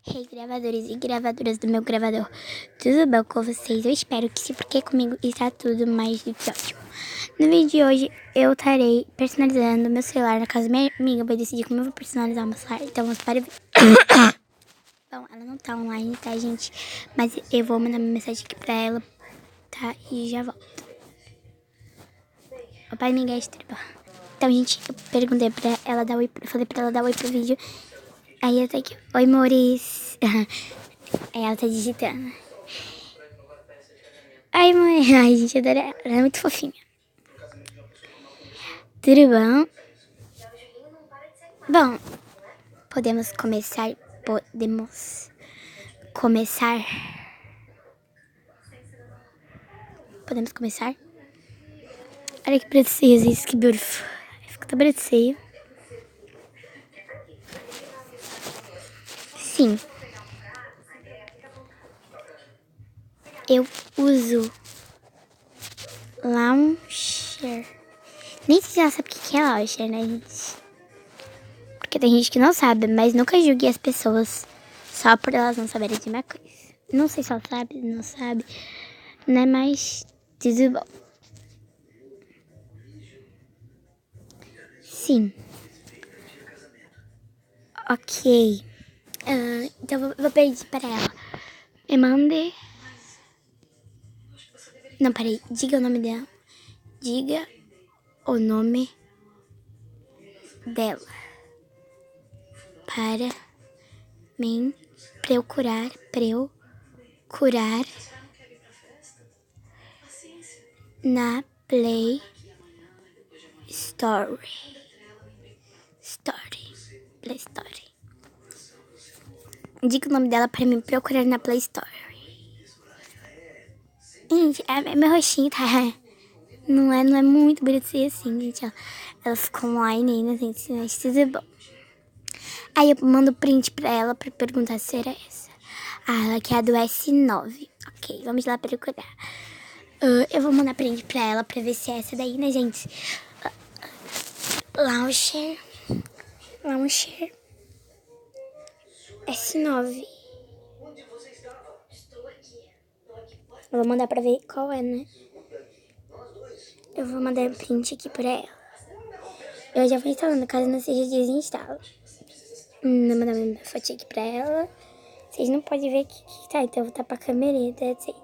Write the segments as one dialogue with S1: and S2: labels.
S1: Hey, gravadores e gravadoras do meu gravador, tudo bom com vocês? Eu espero que sim, porque comigo está tudo mais do que ótimo. No vídeo de hoje, eu estarei personalizando meu celular. Na casa minha amiga vai decidir como eu vou personalizar o meu celular, então vamos para o vídeo. Bom, ela não tá online, tá, gente? Mas eu vou mandar uma mensagem aqui pra ela, tá? E já volto. O pai ninguém é estriba. Então, gente, eu perguntei pra ela dar oi, falei pra ela dar oi pro vídeo. Aí eu tô aqui, oi, Maurício. Aí ela tá digitando. Ai, mãe. Ai, gente, adoro ela. Ela é muito fofinha. Tudo bom? Bom, podemos começar. Podemos começar. Podemos começar? Olha que precioso isso, que beautiful. Fica tão precioso. Sim. Eu uso launcher. Nem sei se ela sabe o que é launcher, né, gente? Porque tem gente que não sabe, mas nunca julgue as pessoas só por elas não saberem de uma coisa. Não sei se ela sabe, não sabe, né? Mas tudo bom. Sim. Ok. Então vou pedir para ela. Me mande. Não, peraí. Diga o nome dela. Diga o nome dela. Para mim procurar na Play Store. Play Store. Diga o nome dela para mim procurar na Play Store. Gente, meu rostinho tá... Não é muito bonitinho assim, gente. Ela ficou online ainda, gente, mas tudo bom. Aí eu mando print pra ela pra perguntar se era essa. Ah, ela quer a do S9. Ok, vamos lá procurar. Eu vou mandar print pra ela pra ver se é essa daí, né, gente? Launcher S9. Eu vou mandar pra ver qual é, né? Eu vou mandar print aqui pra ela. Eu já vou instalando, caso não seja desinstalo. Vou mandar uma foto aqui pra ela. Vocês não podem ver aqui que tá, então eu vou tapar a câmera, gente.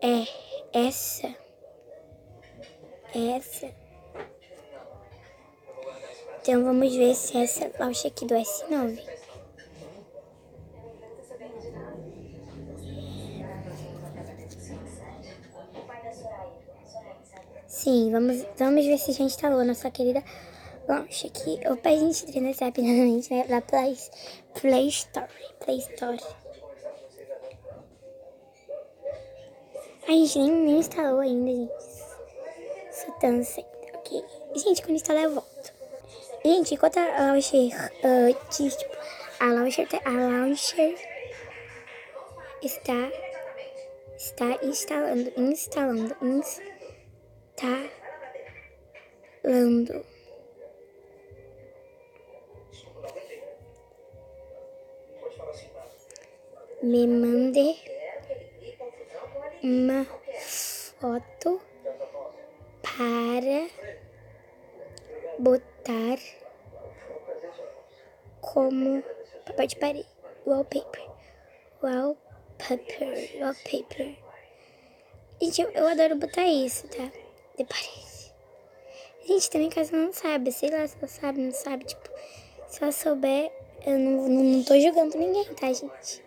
S1: É essa. Então vamos ver se é essa launcher aqui do S9. Sim, vamos ver se já instalou a nossa querida launcher aqui. Opa, a gente treina essa rapidamente, né? Da Play Store. A gente nem instalou ainda, gente. Só tão cedo, ok. Gente, quando instalar eu volto. Gente, enquanto a launcher a launcher está instalando. Me mande uma foto para botar como papel de parede. Wallpaper. Gente, eu adoro botar isso, tá? De parede. Gente, também caso não sabe, sei lá se ela sabe, não sabe, tipo, se ela souber, eu não tô julgando ninguém, tá, gente?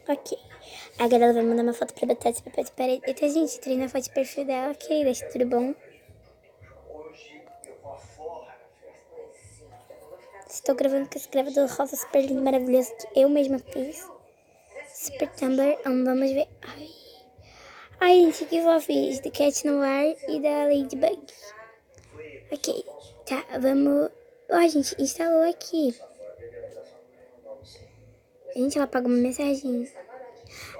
S1: Ok. Agora ela vai mandar uma foto pra botar esse papel de parede. Então, gente, treina a foto de perfil dela, ok, deixa tudo bom. Estou gravando com esse gravador rosa super lindo, maravilhoso, que eu mesma fiz. Super Tumblr, vamos ver. Ai, gente, que fofinho. Do Cat no ar e da Ladybug. Ok, tá, vamos... Ó, gente, instalou aqui. Gente, ela apagou uma mensagem.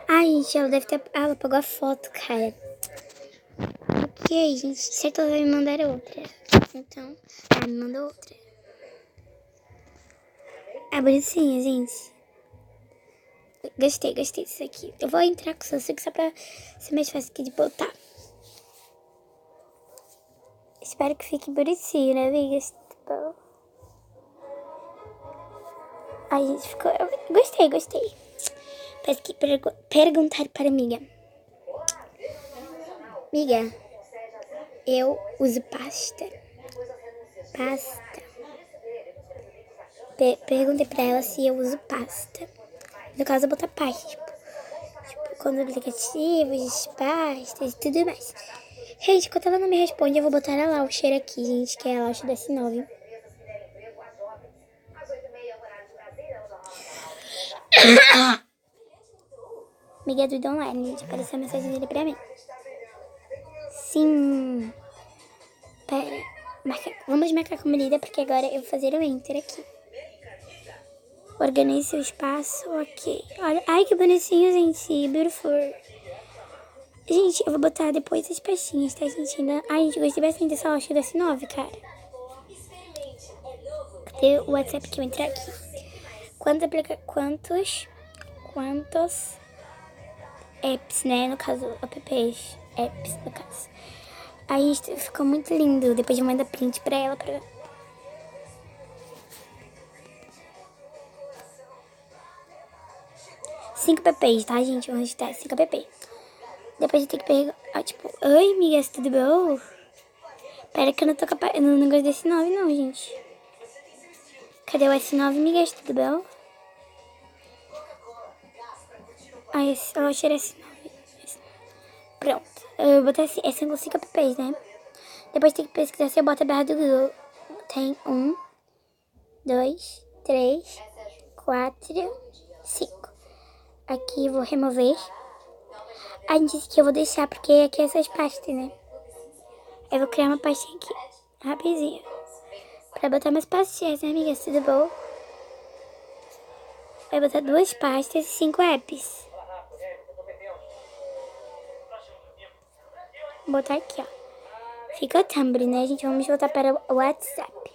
S1: Ai, gente, ela deve ter... ela apagou a foto, cara. E aí, gente, certo, ela vai me mandar outra. Então, ela me mandou outra. Ah, bonitinha, gente. Gostei disso aqui. Eu vou entrar com o Samsung só pra ser mais fácil aqui de botar. Espero que fique bonitinho, né, amigas? Tá bom. Ai, gente, ficou... Gostei. Parece que perguntar para a amiga. Amiga, eu uso pasta. Perguntei pra ela se eu uso pasta. No caso, eu botar pasta, tipo quando aplicativos, pastas e tudo mais. Gente, enquanto ela não me responde, eu vou botar a Launcher aqui, gente, que é a Launcher da S9. Amiga do online, gente, apareceu a mensagem dele pra mim. Sim. Pera, vamos marcar como líder, porque agora eu vou fazer o enter aqui. Organize seu espaço, ok. Olha, ai que bonitinho, gente, beautiful. Gente, eu vou botar depois as pastinhas, tá, gente? Ai, gente, gostei bastante dessa loja da S9, cara. Cadê o WhatsApp que eu entrar aqui? Quantos apps, né? No caso, apps, no caso. Aí ficou muito lindo. Depois eu mando print pra ela. 5 pp's, tá, gente? Vamos digitar 5 pp. Depois eu tenho que perguntar, tipo... Oi, amigas, tudo bom? Pera que eu não tô capaz... Eu não gosto desse 9, não, gente. Cadê o S9, amigas? Tudo bom? Ah, eu achei S9. Pronto. Eu vou botar assim. Essa com 5 pp's, né? Depois tem que pesquisar se eu boto a barra do Google. Tem 1, 2, 3, 4, 5. Aqui eu vou remover. A gente disse que eu vou deixar porque aqui é essas pastas, né? Eu vou criar uma pastinha aqui, rapidinho. Pra botar umas pastinhas, né, amiga? Tudo bom? Vai botar 2 pastas e 5 apps. Vou botar aqui, ó. Fica o Tumblr, né, gente? Vamos voltar para o WhatsApp.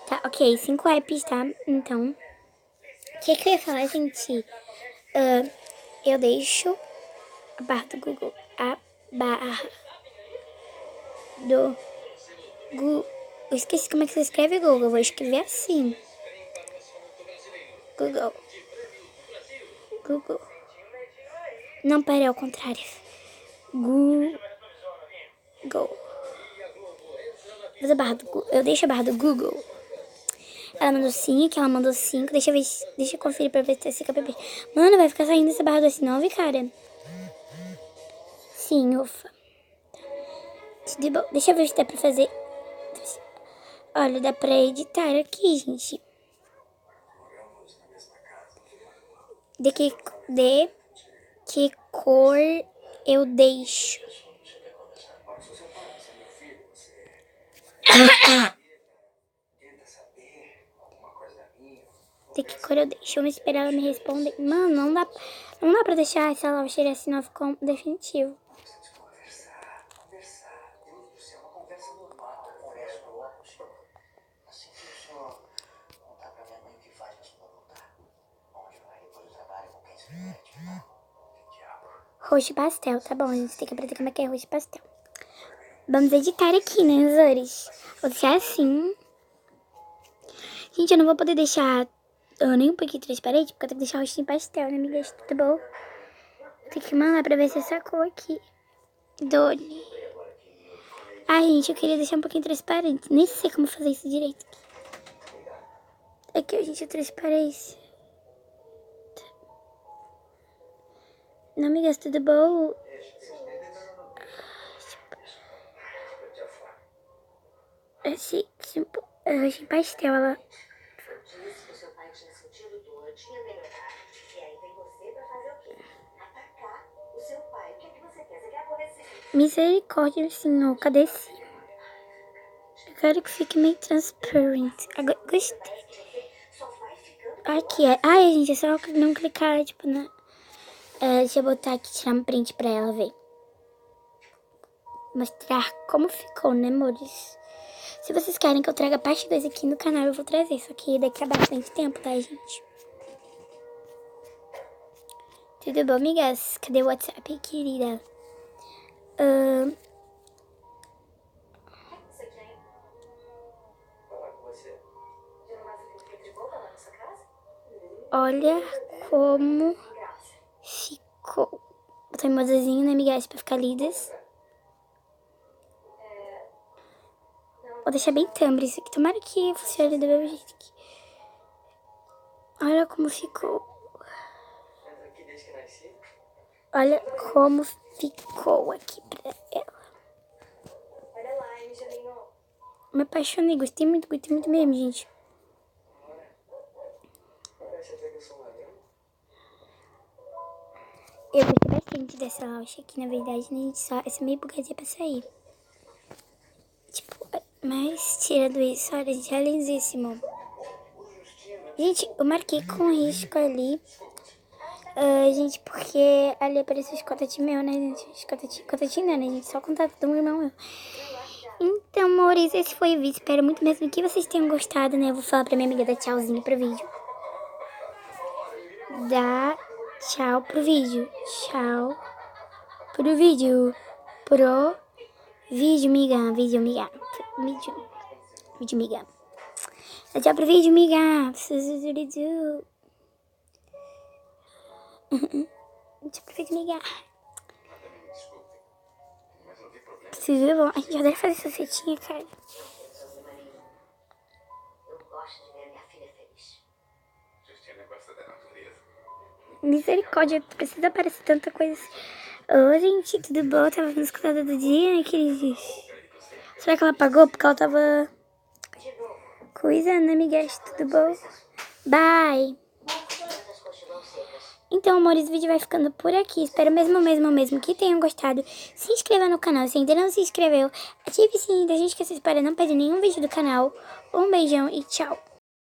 S1: Tá, ok. 5 apps, tá? Então, o que eu ia falar, gente? Eu deixo a barra do Google. A barra do Google. Eu esqueci como é que você escreve Google. Eu vou escrever assim. Google. Não, pera, é ao contrário. Google. Eu deixo a barra do Google. Ela mandou 5, ela mandou 5. Deixa eu conferir pra ver se tá 5 app. Mano, vai ficar saindo essa barra do S9, cara? Sim, ufa. Deixa eu ver se dá pra fazer. Olha, dá pra editar aqui, gente. De que cor eu deixo? De que cor eu deixo? Vamos esperar ela me responder. Mano, não dá pra deixar essa launcher S9 como definitivo. Roxo pastel, tá bom, a gente tem que aprender como é que é roxo pastel. Vamos editar aqui, né, Azores? Vou deixar assim. Gente, eu não vou poder deixar nem um pouquinho transparente, porque eu tenho que deixar o roxinho pastel, né, amigas? Tudo bom? Tem que mandar pra ver se essa cor aqui. Doni. Ai, gente, eu queria deixar um pouquinho transparente. Nem sei como fazer isso direito. Aqui, gente, a transparência. Não, amigas, tudo bom? Esse roxinho pastel, ela... Misericórdia, senhor, cadê esse? Eu quero que fique meio transparente. Agora, gostei. Aqui, ai, gente, é só não clicar, tipo, na... deixa eu botar aqui, tirar um print pra ela ver. mostrar como ficou, né, amores? Se vocês querem que eu traga parte 2 aqui no canal, eu vou trazer. Só que daqui a bastante tempo, tá, gente? Tudo bom, amigas? Cadê o WhatsApp, querida? Olha como ficou. Botar emojizinho, né, amigas? Pra ficar lidas. Vou deixar bem thumb isso aqui. Tomara que funcione do mesmo jeito aqui. Olha como ficou. Olha como ficou aqui pra ela. Me apaixonei, gostei muito mesmo, gente. Eu gostei bastante dessa laucha aqui, na verdade, né, gente? Só essa meio bugadinha pra sair. Tipo, mas tirando isso, olha, gente, é lindíssimo. Gente, eu marquei com risco ali. Gente, porque ali apareceu os contatinhos meus, né, gente? Os contatinhos não, né, gente? Só o contato do meu irmão meu. Então, amores, esse foi o vídeo. Espero muito mesmo que vocês tenham gostado, né? Eu vou falar pra minha amiga dar tchauzinho pro vídeo. Dá tchau pro vídeo. Tchau pro vídeo. Pro vídeo, amiga. Vídeo, amiga. Vídeo, amiga. Dá tchau pro vídeo, amiga. Decidiu. Tchau pro vídeo, amiga. Vocês viram? A gente já deve fazer essa setinha, cara. Misericórdia, precisa aparecer tanta coisa assim. Ô, gente, tudo bom? Tava vendo escutada do dia, né, queridos? Será que ela apagou porque ela tava coisando, amigas? Tudo bom? Bye! Então, amores, o vídeo vai ficando por aqui. Espero mesmo que tenham gostado. Se inscreva no canal se ainda não se inscreveu. Ative o sininho da gente que vocês para não perder nenhum vídeo do canal. Um beijão e tchau!